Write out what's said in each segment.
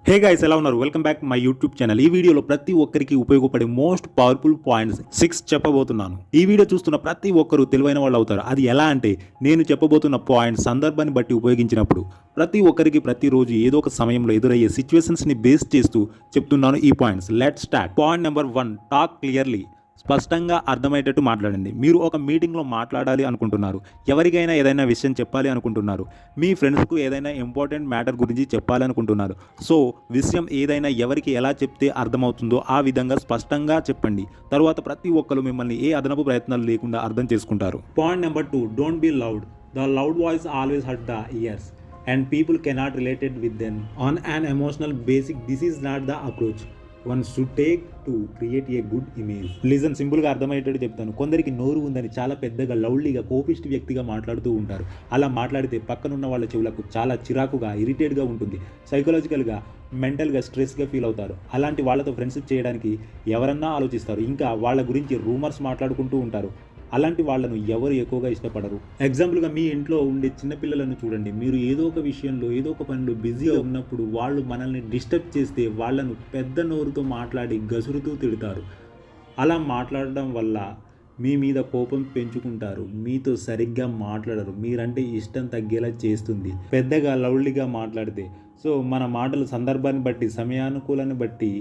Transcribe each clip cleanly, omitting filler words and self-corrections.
Hey guys, ఎలా ఉన్నారు? Welcome back my YouTube channel. ఈ వీడియోలో ప్రతి ఒక్కరికి ఉపయోగపడే మోస్ట్ పవర్ఫుల్ పాయింట్స్ 6 చెప్పబోతున్నాను. ఈ వీడియో చూస్తున్న ప్రతి ఒక్కరు తెలివైన వాళ్ళు అవుతారు. అది ఎలా అంటే, నేను చెప్పబోతున్న పాయింట్స్ సందర్భాన్ని బట్టి ఉపయోగించినప్పుడు ప్రతి ఒక్కరికి ప్రతిరోజు ఏదో ఒక సమయంలో ఎదురయ్యే సిచ్యువేషన్స్ని బేస్ చేస్తూ చెప్తున్నాను ఈ points. Let's start. Point number 1, talk clearly. స్పష్టంగా అర్థమయ్యేటట్టు మాట్లాడండి. మీరు ఒక మీటింగ్లో మాట్లాడాలి అనుకుంటున్నారు, ఎవరికైనా ఏదైనా విషయం చెప్పాలి అనుకుంటున్నారు, మీ ఫ్రెండ్స్కు ఏదైనా ఇంపార్టెంట్ మ్యాటర్ గురించి చెప్పాలి అనుకుంటున్నారు. సో విషయం ఏదైనా ఎవరికి ఎలా చెప్తే అర్థమవుతుందో ఆ విధంగా స్పష్టంగా చెప్పండి. తర్వాత ప్రతి ఒక్కరు మిమ్మల్ని ఏ అదనపు ప్రయత్నాలు లేకుండా అర్థం చేసుకుంటారు. Point number 2, don't be loud. The loud voice always hurt the ears and people cannot relate it with them on an emotional basic. This is not the approach one should take to create a good image. Listen, సింపుల్గా అర్థమయ్యేటట్టు చెప్తాను. కొందరికి నోరు ఉందని చాలా పెద్దగా లౌడ్లీగా కోపిస్ట్ వ్యక్తిగా మాట్లాడుతూ ఉంటారు. అలా మాట్లాడితే పక్కనున్న వాళ్ళ చెవులకు చాలా చిరాకుగా, ఇరిటేట్గా ఉంటుంది. సైకలాజికల్గా, మెంటల్గా స్ట్రెస్గా ఫీల్ అవుతారు. అలాంటి వాళ్ళతో ఫ్రెండ్షిప్ చేయడానికి ఎవరన్నా ఆలోచిస్తారు. ఇంకా వాళ్ళ గురించి రూమర్స్ మాట్లాడుకుంటూ ఉంటారు. అలాంటి వాళ్ళను ఎవరు ఎక్కువగా ఇష్టపడరు. ఎగ్జాంపుల్గా మీ ఇంట్లో ఉండే చిన్నపిల్లలను చూడండి. మీరు ఏదో ఒక విషయంలో, ఏదో ఒక పనిలో బిజీగా ఉన్నప్పుడు వాళ్ళు మనల్ని డిస్టర్బ్ చేస్తే వాళ్ళను పెద్ద నోరుతో మాట్లాడి గసురుతూ తిడతారు. అలా మాట్లాడడం వల్ల మీ మీద కోపం పెంచుకుంటారు, మీతో సరిగ్గా మాట్లాడరు, మీరంటే ఇష్టం తగ్గేలా చేస్తుంది పెద్దగా లౌడ్లీగా మాట్లాడితే. సో మన మాటలు సందర్భాన్ని బట్టి, సమయానుకూలాన్ని బట్టి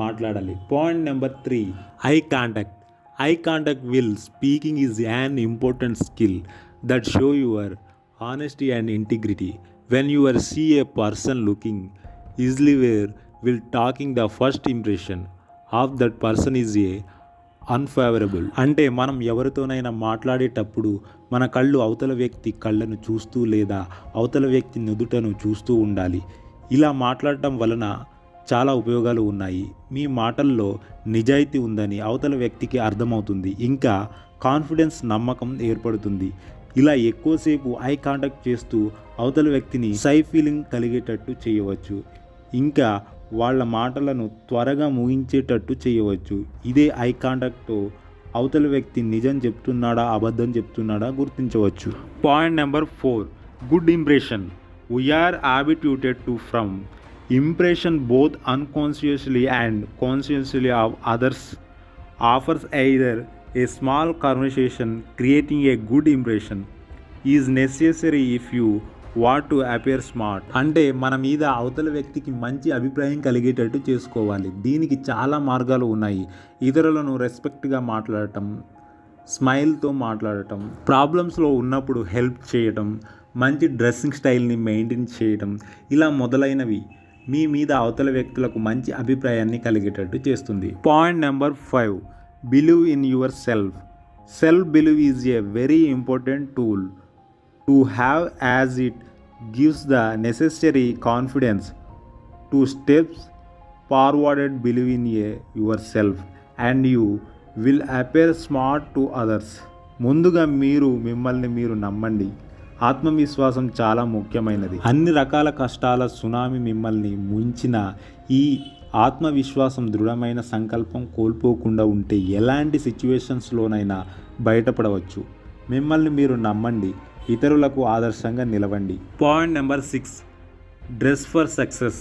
మాట్లాడాలి. Point number 3, eye contact. Eye contact while speaking is an important skill that show your honesty and integrity. When you see a person looking easily while talking, the first impression of that person is unfavorable. అంటే మనం ఎవరితోనైనా మాట్లాడేటప్పుడు మన కళ్ళు అవతల వ్యక్తి కళ్ళను చూస్తూ లేదా అవతల వ్యక్తి నుదుటను చూస్తూ ఉండాలి. ఇలా మాట్లాడటం వలన చాలా ఉపయోగాలు ఉన్నాయి. మీ మాటల్లో నిజాయితీ ఉందని అవతల వ్యక్తికి అర్థమవుతుంది. ఇంకా కాన్ఫిడెన్స్, నమ్మకం ఏర్పడుతుంది. ఇలా ఎక్కువసేపు ఐ కాంటాక్ట్ చేస్తూ అవతల వ్యక్తిని ఫీలింగ్ కలిగేటట్టు చేయవచ్చు. ఇంకా వాళ్ళ మాటలను త్వరగా ముగించేటట్టు చేయవచ్చు. ఇదే ఐ కాంటాక్ట్తో అవతల వ్యక్తి నిజం చెప్తున్నాడా, అబద్ధం చెప్తున్నాడా గుర్తించవచ్చు. Point number 4, good impression. We are habituated to from impression both unconsciously and consciously of others. Offers either a small conversation. Creating a good impression is necessary if you want to appear smart. అంటే మన మీద అవతల వ్యక్తికి మంచి అభిప్రాయం కలిగేటట్టు చేసుకోవాలి. దీనికి చాలా మార్గాలు ఉన్నాయి. ఇతరులను రెస్పెక్ట్గా మాట్లాడటం, స్మైల్తో మాట్లాడటం, ప్రాబ్లమ్స్లో ఉన్నప్పుడు హెల్ప్ చేయటం, మంచి డ్రెస్సింగ్ స్టైల్ని మెయింటైన్ చేయటం, ఇలా మొదలైనవి మీ మీద అవతల వ్యక్తులకు మంచి అభిప్రాయాన్ని కలిగేటట్టు చేస్తుంది. Point number 5, believe in your self. Self believe is a very important tool to have, as it gives the necessary confidence to steps forwarded. Believe in your self and you will appear smart to others. ముందుగా మిమ్మల్ని మీరు నమ్మండి. ఆత్మవిశ్వాసం చాలా ముఖ్యమైనది. అన్ని రకాల కష్టాల సునామీ మిమ్మల్ని ముంచిన ఈ ఆత్మవిశ్వాసం, దృఢమైన సంకల్పం కోల్పోకుండా ఉంటే ఎలాంటి సిచ్యువేషన్స్లోనైనా బయటపడవచ్చు. మిమ్మల్ని మీరు నమ్మండి, ఇతరులకు ఆదర్శంగా నిలవండి. Point number 6, dress for success.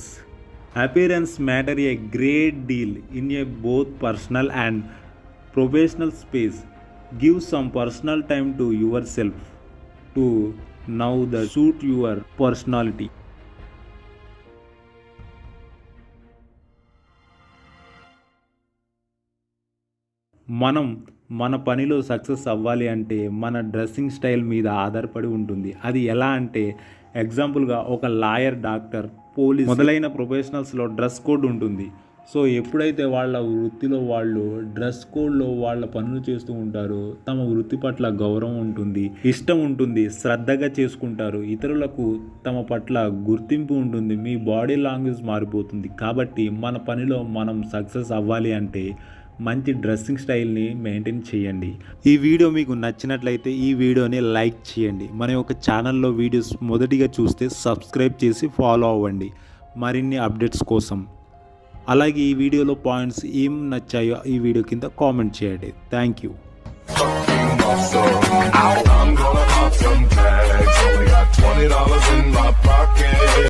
Appearance matter a great deal in a both personal and professional space. Give some personal time to yourself to now the suit your personality. మన పనిలో సక్సెస్ అవ్వాలి అంటే మన dressing style మీద ఆధారపడి ఉంటుంది. అది ఎలా అంటే, ఎగ్జాంపుల్గా ఒక లాయర్, డాక్టర్, పోలీస్ మొదలైన ప్రొఫెషనల్స్లో డ్రెస్ కోడ్ ఉంటుంది. సో ఎప్పుడైతే వాళ్ళ వృత్తిలో వాళ్ళు డ్రెస్ కోడ్లో వాళ్ళ పనులు చేస్తూ ఉంటారో తమ వృత్తి పట్ల గౌరవం ఉంటుంది, ఇష్టం ఉంటుంది, శ్రద్ధగా చేసుకుంటారు, ఇతరులకు తమ పట్ల గుర్తింపు ఉంటుంది, మీ బాడీ లాంగ్వేజ్ మారిపోతుంది. కాబట్టి మన పనిలో మనం సక్సెస్ అవ్వాలి అంటే మంచి డ్రెస్సింగ్ స్టైల్ని మెయింటైన్ చేయండి. ఈ వీడియో మీకు నచ్చినట్లయితే ఈ వీడియోని లైక్ చేయండి. మన యొక్క ఛానల్లో వీడియోస్ మొదటిగా చూస్తే సబ్స్క్రైబ్ చేసి ఫాలో అవ్వండి మరిన్ని అప్డేట్స్ కోసం. అలాగే ఈ వీడియోలో పాయింట్స్ ఏం నచ్చాయో ఈ వీడియో కింద కామెంట్ చేయండి. Thank you. I'm gonna pop some tags. Only got $20 in my pocket.